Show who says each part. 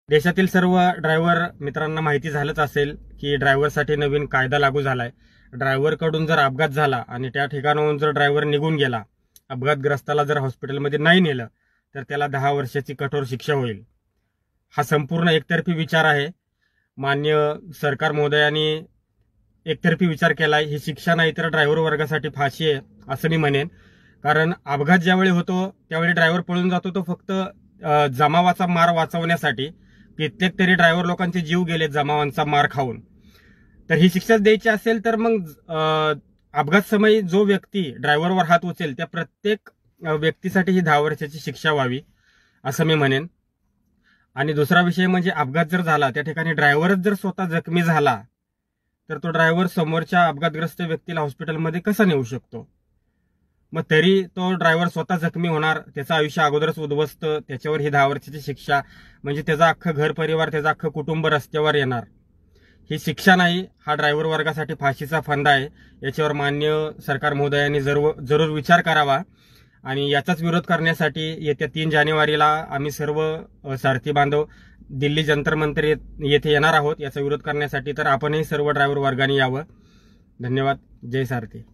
Speaker 1: देशातील सर्व ड्रायव्हर मित्रांना माहिती झालंच असेल की ड्रायव्हरसाठी नवीन कायदा लागू झालाय। ड्रायव्हरकडून जर अपघात झाला आणि त्या ठिकाणाहून जर ड्रायव्हर निघून गेला, अपघातग्रस्ताला जर हॉस्पिटलमध्ये नाही नेलं तर त्याला 10 वर्षाची कठोर शिक्षा होईल। हा संपूर्ण एकतर्फी विचार आहे। मान्य सरकार महोदयांनी एकतर्फी विचार केलाय। ही शिक्षा नाही तर ड्रायव्हर वर्गासाठी फाशी आहे असं मी म्हणेन। कारण अपघात ज्यावेळी होतो त्यावेळी ड्रायव्हर पळून जातो तो फक्त जमावाचा मार वाचवण्यासाठी। कित्येक तरी ड्रायव्हर लोकांचे जीव गेले जमावांचा मार खाऊन। तर ही शिक्षा द्यायची असेल तर मग अपघात समयी जो व्यक्ती ड्रायव्हरवर हात उचलेल त्या प्रत्येक व्यक्तीसाठी ही 10 वर्षाची शिक्षा व्हावी असं मी म्हणेन। आणि दुसरा विषय म्हणजे अपघात जर झाला त्या ठिकाणी ड्रायव्हरच जर स्वतः जखमी झाला तर तो ड्रायव्हर समोरच्या अपघातग्रस्त व्यक्तीला हॉस्पिटलमध्ये कसा नेऊ शकतो? मग तरी तो ड्रायव्हर स्वतः जखमी होणार, त्याचं आयुष्य अगोदरच उद्ध्वस्त, त्याच्यावर ही 10 वर्षाची शिक्षा म्हणजे त्याचा अख्खा घर परिवार त्याचं अख्खं कुटुंब रस्त्यावर येणार। ही शिक्षा नाही, हा ड्रायव्हर वर्गासाठी फाशीचा फंदा आहे। याच्यावर मान्य सरकार महोदयांनी जरूर विचार करावा। आणि याचाच विरोध करण्यासाठी येत्या 3 जानेवारीला आम्ही सर्व सारथी बांधव दिल्ली जंतर मंतर येथे येणार आहोत याचा विरोध करण्यासाठी। तर आपणही सर्व ड्रायव्हर वर्गाने यावं। धन्यवाद। जय सारथी।